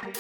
Olá,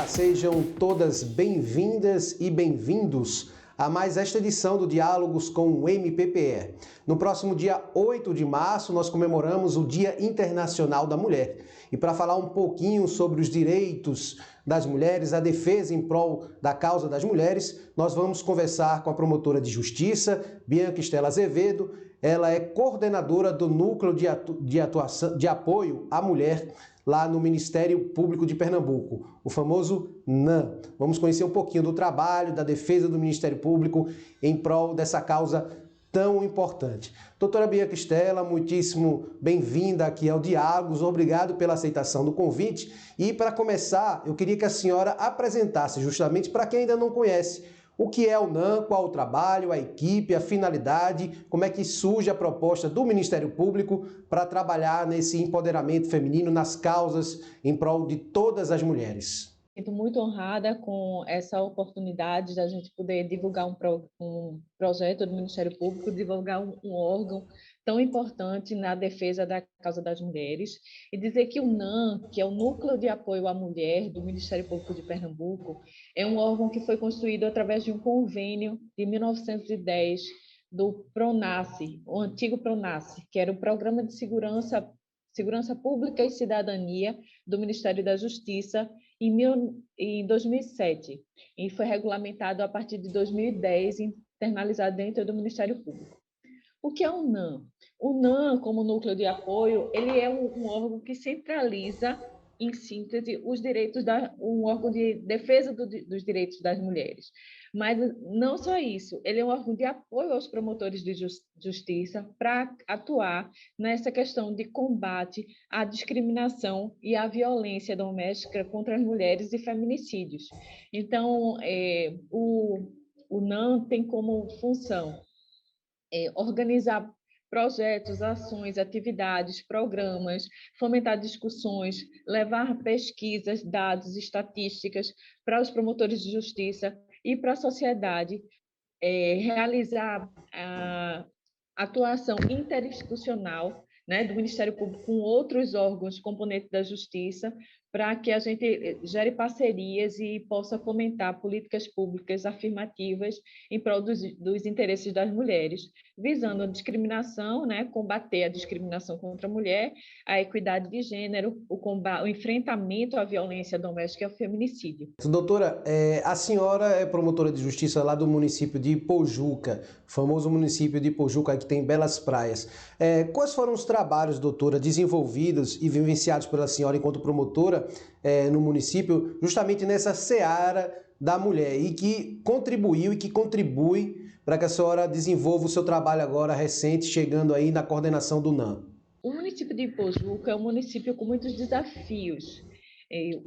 sejam todas bem-vindas e bem-vindos a mais esta edição do Diálogos com o MPPE. No próximo dia 8 de março, nós comemoramos o Dia Internacional da Mulher. E para falar um pouquinho sobre os direitos das mulheres, a defesa em prol da causa das mulheres, nós vamos conversar com a promotora de justiça, Bianca Estela Azevedo. Ela é coordenadora do Núcleo de Apoio à Mulher lá no Ministério Público de Pernambuco, o famoso NAM. Vamos conhecer um pouquinho do trabalho, da defesa do Ministério Público em prol dessa causa tão importante. Doutora Bianca Estela, muitíssimo bem-vinda aqui ao Diálogos, obrigado pela aceitação do convite. E para começar, eu queria que a senhora apresentasse, justamente para quem ainda não conhece, o que é o NAM, qual o trabalho, a equipe, a finalidade, como é que surge a proposta do Ministério Público para trabalhar nesse empoderamento feminino, nas causas em prol de todas as mulheres. Sinto muito honrada com essa oportunidade de a gente poder divulgar um projeto do Ministério Público, divulgar um órgão tão importante na defesa da causa das mulheres, e dizer que o NAM, que é o Núcleo de Apoio à Mulher do Ministério Público de Pernambuco, é um órgão que foi construído através de um convênio de 1910 do PRONASSE, o antigo PRONASSE, que era o Programa de Segurança Pública e Cidadania do Ministério da Justiça, em 2007, e foi regulamentado a partir de 2010, internalizado dentro do Ministério Público. O que é o NAM? O NAM, como núcleo de apoio, ele é um órgão que centraliza, em síntese, os direitos um órgão de defesa dos direitos das mulheres. Mas não só isso, ele é um órgão de apoio aos promotores de justiça para atuar nessa questão de combate à discriminação e à violência doméstica contra as mulheres e feminicídios. Então, o NAM tem como função organizar projetos, ações, atividades, programas, fomentar discussões, levar pesquisas, dados, estatísticas para os promotores de justiça e para a sociedade, realizar a atuação interinstitucional, né, do Ministério Público com outros órgãos componentes da Justiça, para que a gente gere parcerias e possa fomentar políticas públicas afirmativas em prol dos interesses das mulheres, visando a discriminação, né, combater a discriminação contra a mulher, a equidade de gênero, o enfrentamento à violência doméstica e ao feminicídio. Doutora, a senhora é promotora de justiça lá do município de Ipojuca, famoso município de Ipojuca, que tem belas praias. Quais foram os trabalhos, doutora, desenvolvidos e vivenciados pela senhora enquanto promotora no município, justamente nessa seara da mulher, e que contribuiu e que contribui para que a senhora desenvolva o seu trabalho agora recente, chegando aí na coordenação do NAM? O município de Ipojuca é um município com muitos desafios.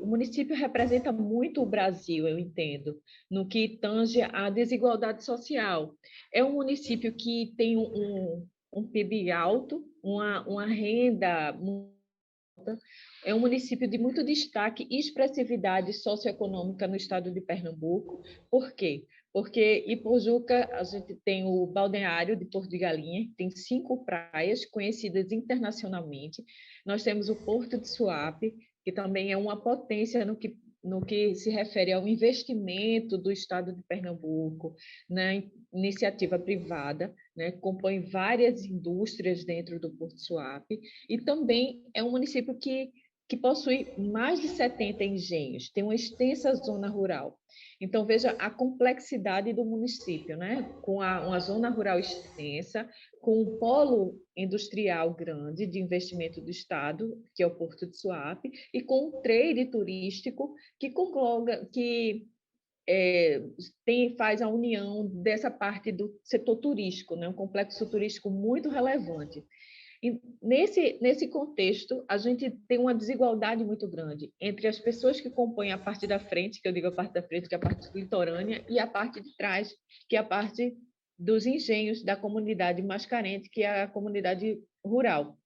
O município representa muito o Brasil, eu entendo, no que tange à desigualdade social. É um município que tem um PIB alto, uma renda alta, é um município de muito destaque e expressividade socioeconômica no estado de Pernambuco. Por quê? Porque Ipojuca, a gente tem o balneário de Porto de Galinha, tem 5 praias conhecidas internacionalmente. Nós temos o Porto de Suape, que também é uma potência no que se refere ao investimento do estado de Pernambuco, na iniciativa privada, né, compõe várias indústrias dentro do Porto de Suape, e também é um município que possui mais de 70 engenhos, tem uma extensa zona rural. Então, veja a complexidade do município, né? Com uma zona rural extensa, com um polo industrial grande de investimento do Estado, que é o Porto de Suape, e com um trade turístico que faz a união dessa parte do setor turístico, né? Um complexo turístico muito relevante. E nesse contexto, a gente tem uma desigualdade muito grande entre as pessoas que compõem a parte da frente, que eu digo a parte da frente, que é a parte litorânea, e a parte de trás, que é a parte dos engenhos da comunidade mais carente, que é a comunidade rural.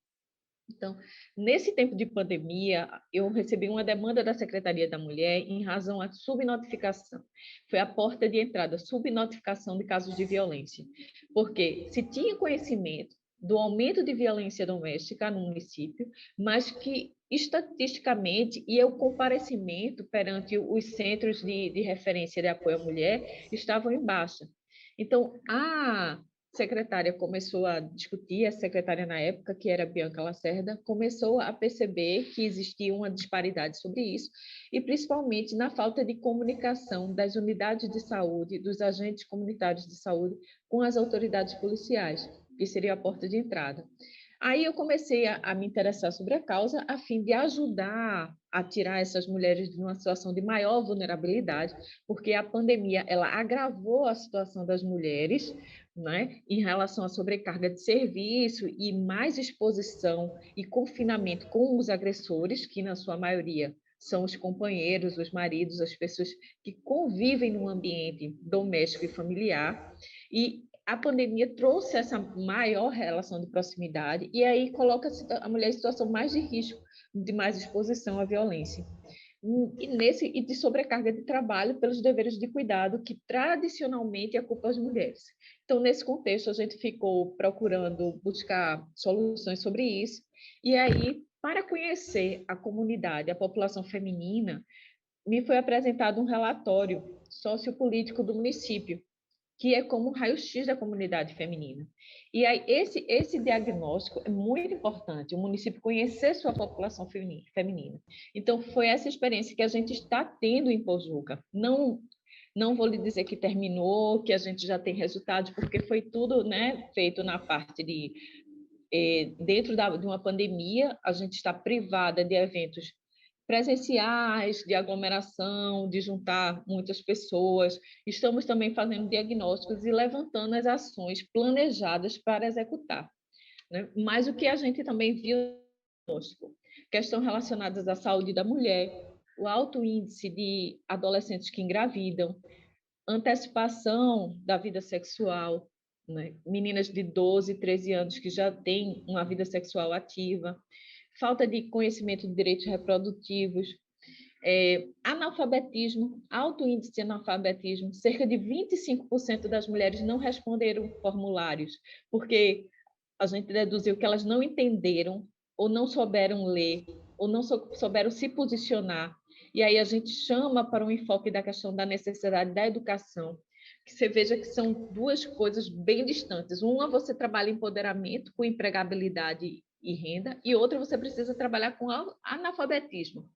Então, nesse tempo de pandemia, eu recebi uma demanda da Secretaria da Mulher em razão à subnotificação. Foi a porta de entrada, subnotificação de casos de violência. Porque se tinha conhecimento do aumento de violência doméstica no município, mas que estatisticamente e o comparecimento perante os centros de referência de apoio à mulher estavam em baixa. Então, a secretária começou a discutir, a secretária na época, que era Bianca Lacerda, começou a perceber que existia uma disparidade sobre isso, e principalmente na falta de comunicação das unidades de saúde, dos agentes comunitários de saúde, com as autoridades policiais, que seria a porta de entrada. Aí eu comecei a me interessar sobre a causa, a fim de ajudar a tirar essas mulheres de uma situação de maior vulnerabilidade, porque a pandemia ela agravou a situação das mulheres, né, em relação à sobrecarga de serviço e mais exposição e confinamento com os agressores, que na sua maioria são os companheiros, os maridos, as pessoas que convivem num ambiente doméstico e familiar. E a pandemia trouxe essa maior relação de proximidade e aí coloca a mulher em situação mais de risco, de mais exposição à violência. E de sobrecarga de trabalho pelos deveres de cuidado que tradicionalmente ocupam as mulheres. Então, nesse contexto, a gente ficou procurando buscar soluções sobre isso, e aí, para conhecer a comunidade, a população feminina, me foi apresentado um relatório sociopolítico do município, que é como um raio-x da comunidade feminina. E aí, esse diagnóstico é muito importante, o município conhecer sua população feminina. Então, foi essa experiência que a gente está tendo em Pojuca. Não vou lhe dizer que terminou, que a gente já tem resultados, porque foi tudo, né, feito na parte de... dentro de uma pandemia, a gente está privada de eventos presenciais, de aglomeração, de juntar muitas pessoas. Estamos também fazendo diagnósticos e levantando as ações planejadas para executar, né? Mas o que a gente também viu, questões relacionadas à saúde da mulher, o alto índice de adolescentes que engravidam, antecipação da vida sexual, né? Meninas de 12, 13 anos que já têm uma vida sexual ativa, falta de conhecimento de direitos reprodutivos, analfabetismo, alto índice de analfabetismo, cerca de 25% das mulheres não responderam formulários, porque a gente deduziu que elas não entenderam, ou não souberam ler, ou não souberam se posicionar. E aí a gente chama para um enfoque da questão da necessidade da educação, que você veja que são duas coisas bem distantes. Uma, você trabalha empoderamento com empregabilidade e renda, e outra, você precisa trabalhar com analfabetismo.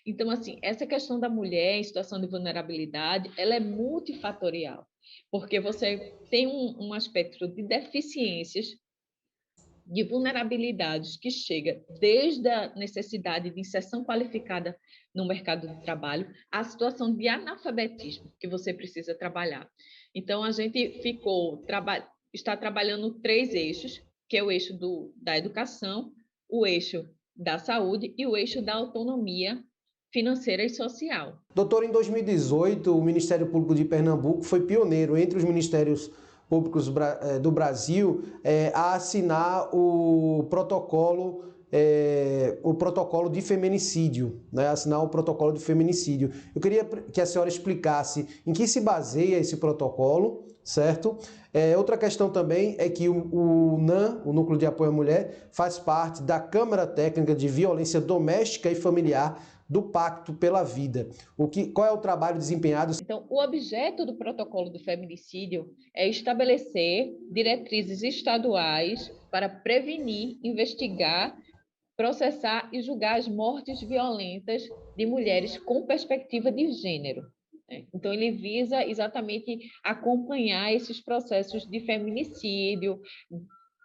Então, assim, essa questão da mulher em situação de vulnerabilidade, ela é multifatorial, porque você tem um aspecto de deficiências, de vulnerabilidades que chega desde a necessidade de inserção qualificada no mercado de trabalho, à situação de analfabetismo que você precisa trabalhar. Então, a gente está trabalhando 3 eixos, que é o eixo da educação, o eixo da saúde e o eixo da autonomia financeira e social. Doutor, em 2018, o Ministério Público de Pernambuco foi pioneiro entre os ministérios públicos do Brasil a assinar o protocolo de feminicídio, né? Assinar o protocolo de feminicídio. Eu queria que a senhora explicasse em que se baseia esse protocolo, certo? Outra questão também é que o NAM, o Núcleo de Apoio à Mulher, faz parte da Câmara Técnica de Violência Doméstica e Familiar do Pacto pela Vida. Qual é o trabalho desempenhado? Então, o objeto do protocolo do feminicídio é estabelecer diretrizes estaduais para prevenir, investigar, processar e julgar as mortes violentas de mulheres com perspectiva de gênero. Então, ele visa exatamente acompanhar esses processos de feminicídio,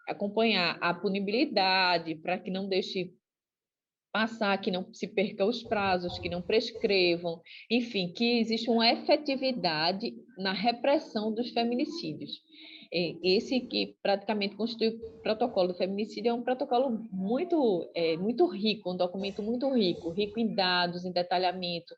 acompanhar a punibilidade para que não deixe passar, que não se perca os prazos, que não prescrevam, enfim, que existe uma efetividade na repressão dos feminicídios. Esse que praticamente constitui o protocolo do feminicídio é um protocolo muito rico, um documento muito rico, rico em dados, em detalhamento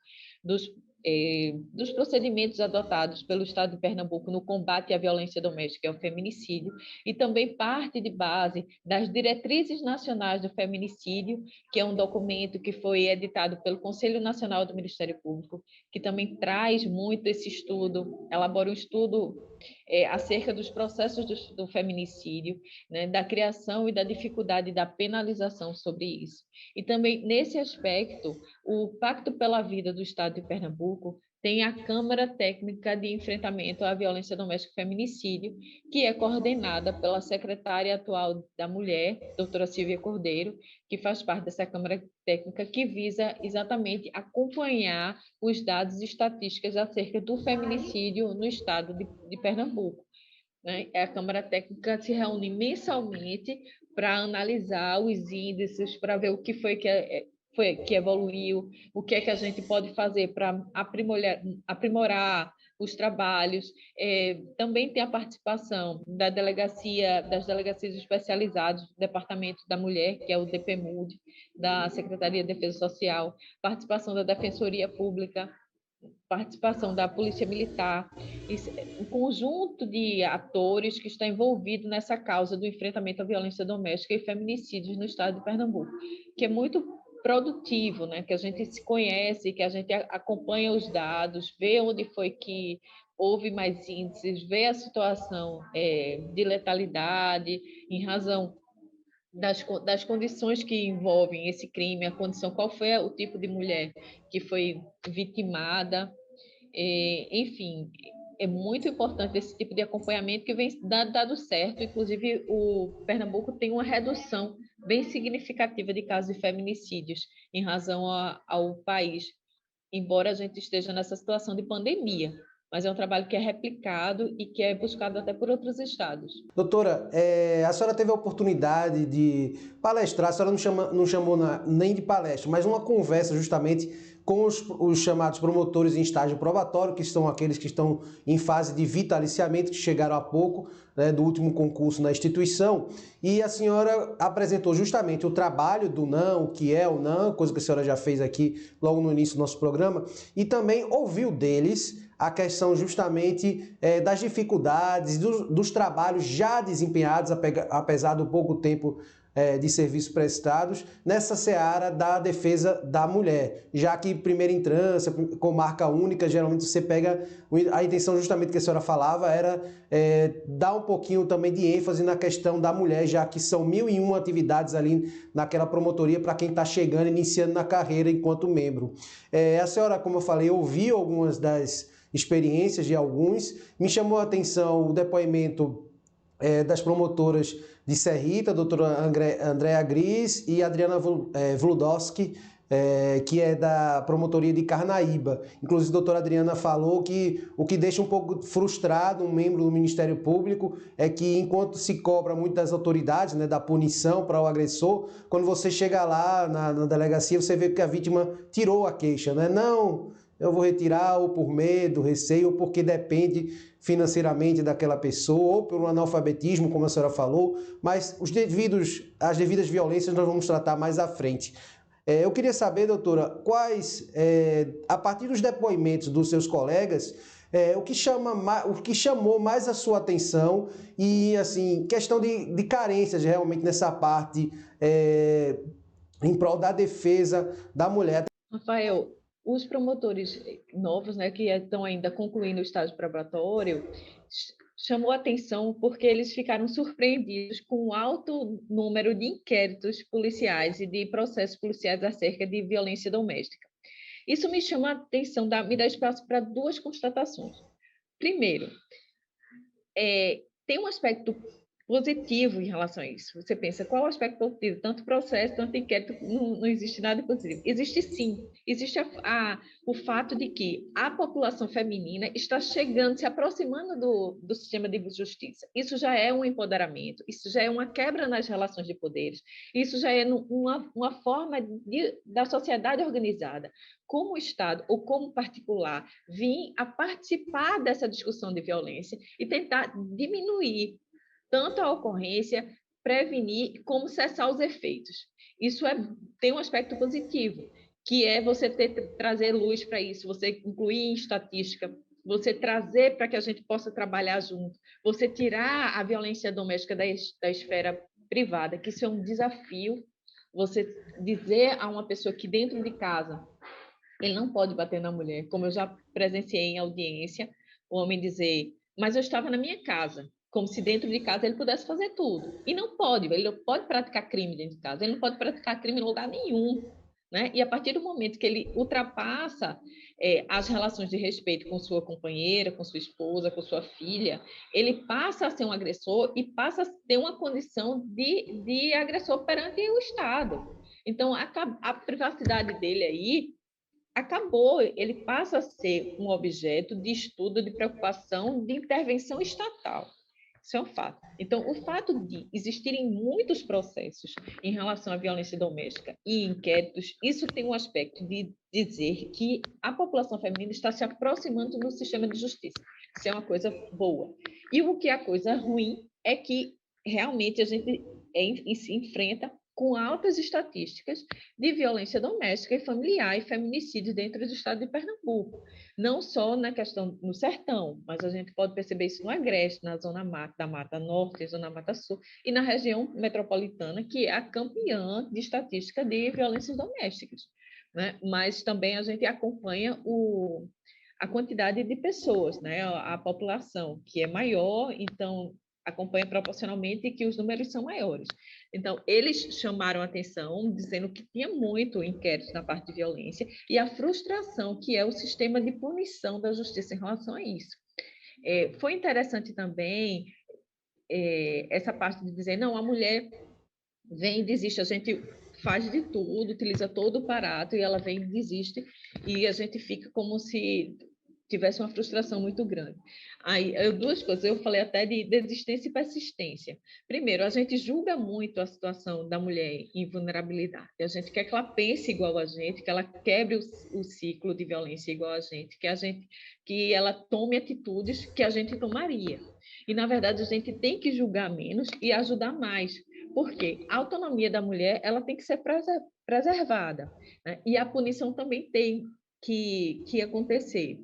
dos procedimentos adotados pelo Estado de Pernambuco no combate à violência doméstica e ao feminicídio, e também parte de base das diretrizes nacionais do feminicídio, que é um documento que foi editado pelo Conselho Nacional do Ministério Público, que também traz muito esse estudo, elabora um estudo acerca dos processos do feminicídio, né, da criação e da dificuldade da penalização sobre isso. E também, nesse aspecto, o Pacto pela Vida do Estado de Pernambuco tem a Câmara Técnica de Enfrentamento à Violência Doméstica e Feminicídio, que é coordenada pela secretária atual da Mulher, doutora Silvia Cordeiro, que faz parte dessa Câmara Técnica, que visa exatamente acompanhar os dados e estatísticas acerca do feminicídio no estado de Pernambuco. Né? A Câmara Técnica se reúne mensalmente para analisar os índices, para ver o que foi que evoluiu, o que é que a gente pode fazer para aprimorar os trabalhos. Também tem a participação das delegacias especializadas do Departamento da Mulher, que é o DPMUD, da Secretaria de Defesa Social, participação da Defensoria Pública, participação da Polícia Militar, um conjunto de atores que está envolvido nessa causa do enfrentamento à violência doméstica e feminicídios no estado de Pernambuco, que é muito produtivo, né? Que a gente se conhece, que a gente acompanha os dados, vê onde foi que houve mais índices, vê a situação de letalidade em razão das condições que envolvem esse crime, a condição, qual foi o tipo de mulher que foi vitimada, enfim, é muito importante esse tipo de acompanhamento que vem dado certo. Inclusive, o Pernambuco tem uma redução bem significativa de casos de feminicídios em razão ao país, embora a gente esteja nessa situação de pandemia. Mas é um trabalho que é replicado e que é buscado até por outros estados. Doutora, a senhora teve a oportunidade de palestrar, a senhora não chamou nem de palestra, mas uma conversa justamente com os chamados promotores em estágio probatório, que são aqueles que estão em fase de vitaliciamento, que chegaram há pouco, né, do último concurso na instituição, e a senhora apresentou justamente o trabalho do NAM, o que é o NAM, coisa que a senhora já fez aqui logo no início do nosso programa, e também ouviu deles a questão justamente das dificuldades, dos trabalhos já desempenhados, apesar do pouco tempo de serviços prestados, nessa seara da defesa da mulher. Já que primeira instância, com marca única, geralmente você pega... A intenção justamente que a senhora falava era dar um pouquinho também de ênfase na questão da mulher, já que são 1.001 atividades ali naquela promotoria para quem está chegando, iniciando na carreira enquanto membro. A senhora, como eu falei, ouviu algumas das experiências de alguns. Me chamou a atenção o depoimento das promotoras de Serrita, a doutora Andréa Gris e Adriana Vludowski, que é da promotoria de Carnaíba. Inclusive, a doutora Adriana falou que o que deixa um pouco frustrado um membro do Ministério Público é que, enquanto se cobra muito das autoridades, né, da punição para o agressor, quando você chega lá na delegacia, você vê que a vítima tirou a queixa, né? Não, eu vou retirar ou por medo, receio, ou porque depende financeiramente daquela pessoa, ou pelo analfabetismo, como a senhora falou, mas as devidas violências nós vamos tratar mais à frente. Eu queria saber, doutora, a partir dos depoimentos dos seus colegas, o que chamou mais a sua atenção e, assim, questão de carências realmente nessa parte em prol da defesa da mulher. Rafael, os promotores novos, né, que estão ainda concluindo o estágio probatório, chamou a atenção porque eles ficaram surpreendidos com o alto número de inquéritos policiais e de processos policiais acerca de violência doméstica. Isso me chama a atenção, me dá espaço para duas constatações. Primeiro, tem um aspecto positivo em relação a isso. Você pensa, qual é o aspecto positivo? Tanto processo, tanto inquérito, não existe nada positivo. Existe sim. Existe o fato de que a população feminina está chegando, se aproximando do sistema de justiça. Isso já é um empoderamento, isso já é uma quebra nas relações de poderes, isso já é uma forma da sociedade organizada, como o Estado ou como particular, vir a participar dessa discussão de violência e tentar diminuir tanto a ocorrência, prevenir, como cessar os efeitos. Isso tem um aspecto positivo, que é você trazer luz para isso, você incluir em estatística, você trazer para que a gente possa trabalhar junto, você tirar a violência doméstica da esfera privada, que isso é um desafio, você dizer a uma pessoa que dentro de casa ele não pode bater na mulher, como eu já presenciei em audiência, o homem dizer, mas eu estava na minha casa, como se dentro de casa ele pudesse fazer tudo. E não pode, ele não pode praticar crime dentro de casa, ele não pode praticar crime em lugar nenhum. Né? E a partir do momento que ele ultrapassa as relações de respeito com sua companheira, com sua esposa, com sua filha, ele passa a ser um agressor e passa a ter uma condição de agressor perante o Estado. Então, a privacidade dele aí acabou, ele passa a ser um objeto de estudo, de preocupação, de intervenção estatal. Isso é um fato. Então, o fato de existirem muitos processos em relação à violência doméstica e inquéritos, isso tem um aspecto de dizer que a população feminina está se aproximando do sistema de justiça. Isso é uma coisa boa. E o que é a coisa ruim é que realmente a gente se enfrenta com altas estatísticas de violência doméstica e familiar e feminicídio dentro do estado de Pernambuco. Não só na questão no sertão, mas a gente pode perceber isso no Agreste, na zona da Mata Norte, zona Mata Sul, e na região metropolitana, que é a campeã de estatística de violências domésticas. Né? Mas também a gente acompanha a quantidade de pessoas, né? A população, que é maior, então acompanha proporcionalmente que os números são maiores. Então, eles chamaram a atenção, dizendo que tinha muito inquérito na parte de violência e a frustração que é o sistema de punição da justiça em relação a isso. Foi interessante também essa parte de dizer, não, a mulher vem e desiste, a gente faz de tudo, utiliza todo o aparato e ela vem e desiste e a gente fica como se tivesse uma frustração muito grande. Aí, duas coisas, eu falei até de desistência e persistência. Primeiro, a gente julga muito a situação da mulher em vulnerabilidade. A gente quer que ela pense igual a gente, que ela quebre o ciclo de violência igual a gente, que ela tome atitudes que a gente tomaria. E, na verdade, a gente tem que julgar menos e ajudar mais. Por quê? A autonomia da mulher ela tem que ser preservada. Né? E a punição também tem que acontecer.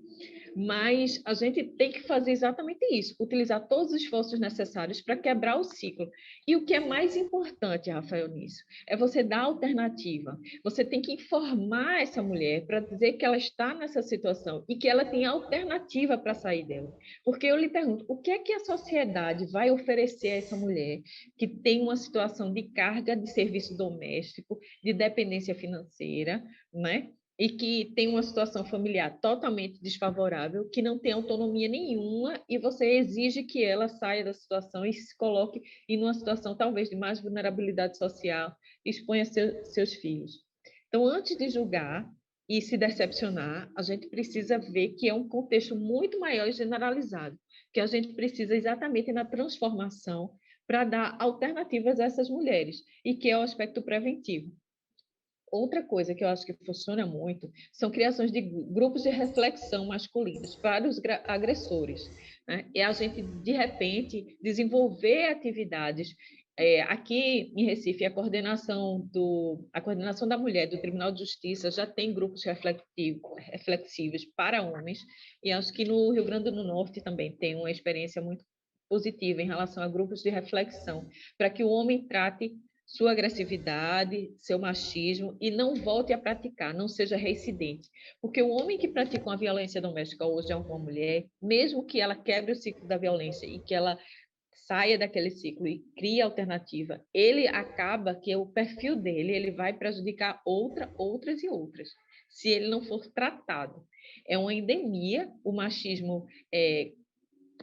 Mas a gente tem que fazer exatamente isso, utilizar todos os esforços necessários para quebrar o ciclo. E o que é mais importante, Rafael, nisso, é você dar alternativa. Você tem que informar essa mulher para dizer que ela está nessa situação e que ela tem alternativa para sair dela. Porque eu lhe pergunto, o que é que a sociedade vai oferecer a essa mulher que tem uma situação de carga de serviço doméstico, de dependência financeira, né? E que tem uma situação familiar totalmente desfavorável, que não tem autonomia nenhuma, e você exige que ela saia da situação e se coloque em uma situação talvez de mais vulnerabilidade social, exponha seus filhos. Então, antes de julgar e se decepcionar, a gente precisa ver que é um contexto muito maior e generalizado, que a gente precisa exatamente na transformação para dar alternativas a essas mulheres, e que é o aspecto preventivo. Outra coisa que eu acho que funciona muito são criações de grupos de reflexão masculinos para os agressores. Né? E a gente, de repente, desenvolver atividades. Aqui em Recife, a coordenação da mulher do Tribunal de Justiça já tem grupos reflexivos para homens, e acho que no Rio Grande do Norte também tem uma experiência muito positiva em relação a grupos de reflexão, para que o homem trate sua agressividade, seu machismo e não volte a praticar, não seja reincidente. Porque o homem que pratica uma violência doméstica hoje é uma mulher, mesmo que ela quebre o ciclo da violência e que ela saia daquele ciclo e crie alternativa, ele acaba que o perfil dele ele vai prejudicar outras e outras, se ele não for tratado. É uma endemia, o machismo é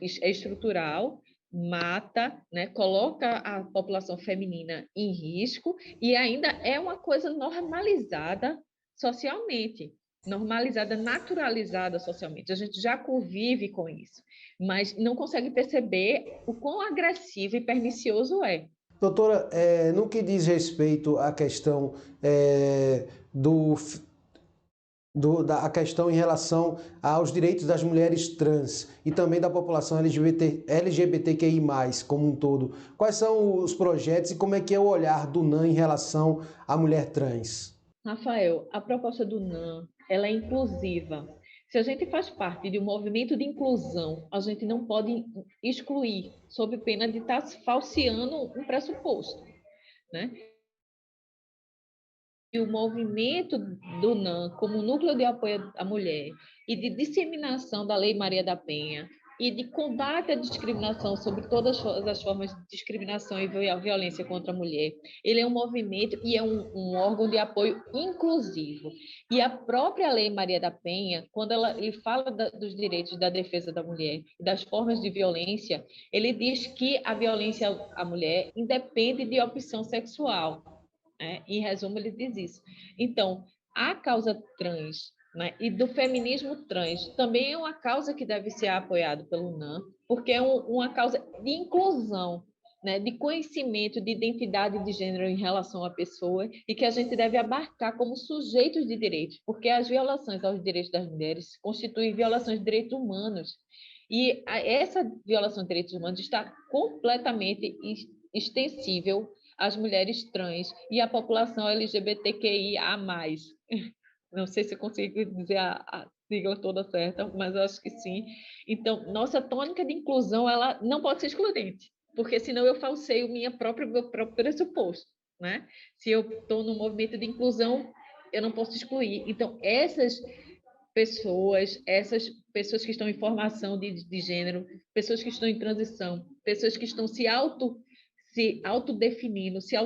estrutural, mata, né, coloca a população feminina em risco e ainda é uma coisa normalizada socialmente, normalizada, naturalizada socialmente. A gente já convive com isso, mas não consegue perceber o quão agressivo e pernicioso é. Doutora, no que diz respeito à questão a questão em relação aos direitos das mulheres trans e também da população LGBTQI+, como um todo. Quais são os projetos e como é que é o olhar do NAM em relação à mulher trans? Rafael, a proposta do NAM, ela é inclusiva. Se a gente faz parte de um movimento de inclusão, a gente não pode excluir, sob pena de estar falseando um pressuposto, né? E o movimento do NAM, como núcleo de apoio à mulher e de disseminação da Lei Maria da Penha e de combate à discriminação sobre todas as formas de discriminação e a violência contra a mulher, ele é um movimento e é um órgão de apoio inclusivo. E a própria Lei Maria da Penha, quando ele fala dos direitos da defesa da mulher e das formas de violência, ele diz que a violência à mulher independe de opção sexual. Em resumo, ele diz isso. Então, a causa trans, né, e do feminismo trans também é uma causa que deve ser apoiada pelo NAM, porque é uma causa de inclusão, né, de conhecimento de identidade de gênero em relação à pessoa e que a gente deve abarcar como sujeitos de direitos, porque as violações aos direitos das mulheres constituem violações de direitos humanos. E essa violação de direitos humanos está completamente extensível as mulheres trans e a população LGBTQIA+. Não sei se eu consigo dizer a sigla toda certa, mas eu acho que sim. Então, nossa tônica de inclusão ela não pode ser excludente, porque senão eu falseio meu próprio pressuposto. Né? Se eu estou no movimento de inclusão, eu não posso excluir. Então, essas pessoas que estão em formação de gênero, pessoas que estão em transição, pessoas que estão se autodefinindo, se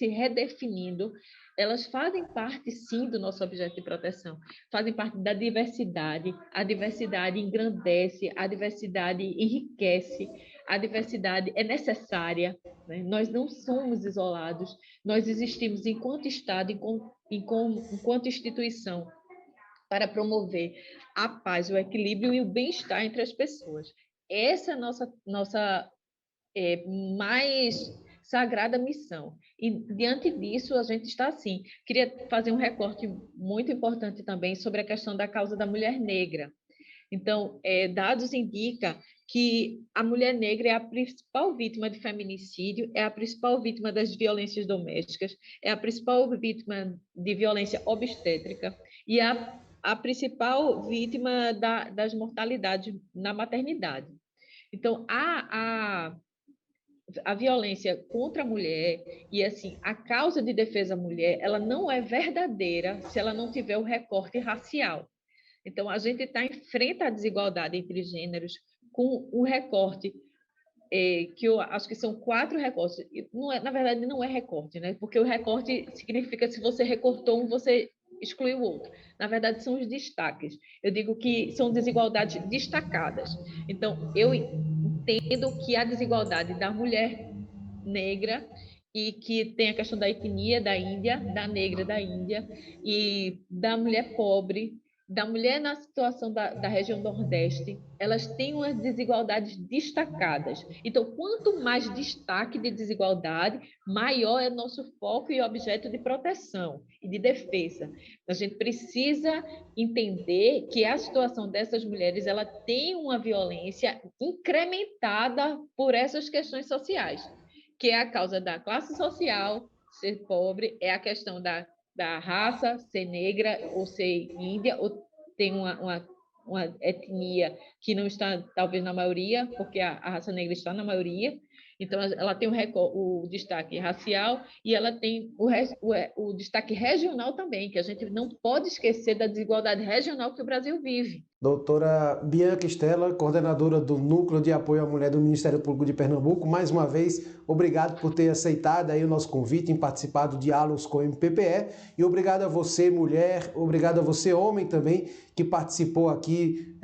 redefinindo, elas fazem parte, sim, do nosso objeto de proteção, fazem parte da diversidade. A diversidade engrandece, a diversidade enriquece, a diversidade é necessária, né? Nós não somos isolados, nós existimos enquanto Estado, enquanto instituição, para promover a paz, o equilíbrio e o bem-estar entre as pessoas. Essa é a nossa mais sagrada missão. E, diante disso, a gente está assim. Queria fazer um recorte muito importante também sobre a questão da causa da mulher negra. Então, dados indicam que a mulher negra é a principal vítima de feminicídio, é a principal vítima das violências domésticas, é a principal vítima de violência obstétrica e a principal vítima das mortalidades na maternidade. Então, a violência contra a mulher e assim a causa de defesa à mulher, ela não é verdadeira se ela não tiver o recorte racial. Então, a gente está em frente à desigualdade entre gêneros com o recorte, que eu acho que são 4 recortes. Não é, na verdade, não é recorte, né? Porque o recorte significa que se você recortou um, você excluiu o outro. Na verdade, são os destaques. Eu digo que são desigualdades destacadas. Então, eu entendo que a desigualdade da mulher negra e que tem a questão da etnia da Índia, da negra da Índia e da mulher pobre, da mulher na situação da região Nordeste, elas têm umas desigualdades destacadas. Então, quanto mais destaque de desigualdade, maior é nosso foco e objeto de proteção e de defesa. A gente precisa entender que a situação dessas mulheres ela tem uma violência incrementada por essas questões sociais, que é a causa da classe social, ser pobre, é a questão da raça, ser negra ou ser índia, ou tem uma etnia que não está, talvez, na maioria, porque a raça negra está na maioria. Então, ela tem o destaque racial e ela tem o destaque regional também, que a gente não pode esquecer da desigualdade regional que o Brasil vive. Doutora Bianca Stella, coordenadora do Núcleo de Apoio à Mulher do Ministério Público de Pernambuco, mais uma vez, obrigado por ter aceitado aí o nosso convite em participar do Diálogos com o MPPE e obrigado a você, mulher, obrigado a você, homem também, que participou aqui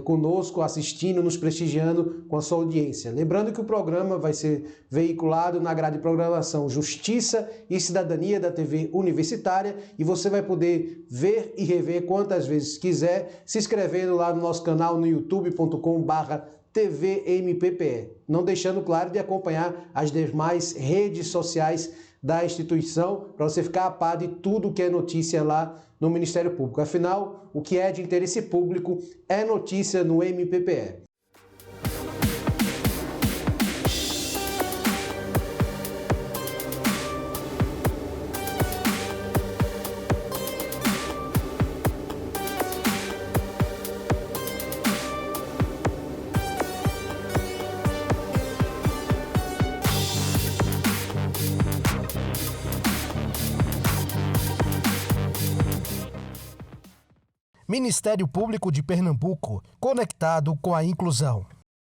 conosco, assistindo, nos prestigiando com a sua audiência. Lembrando que o programa vai ser veiculado na grade de programação Justiça e Cidadania da TV Universitária e você vai poder ver e rever quantas vezes quiser, se inscrevendo lá no nosso canal no youtube.com/TVMPPE. Não deixando, claro, de acompanhar as demais redes sociais da instituição para você ficar a par de tudo que é notícia lá no Ministério Público. Afinal, o que é de interesse público é notícia no MPPE. Ministério Público de Pernambuco, conectado com a inclusão.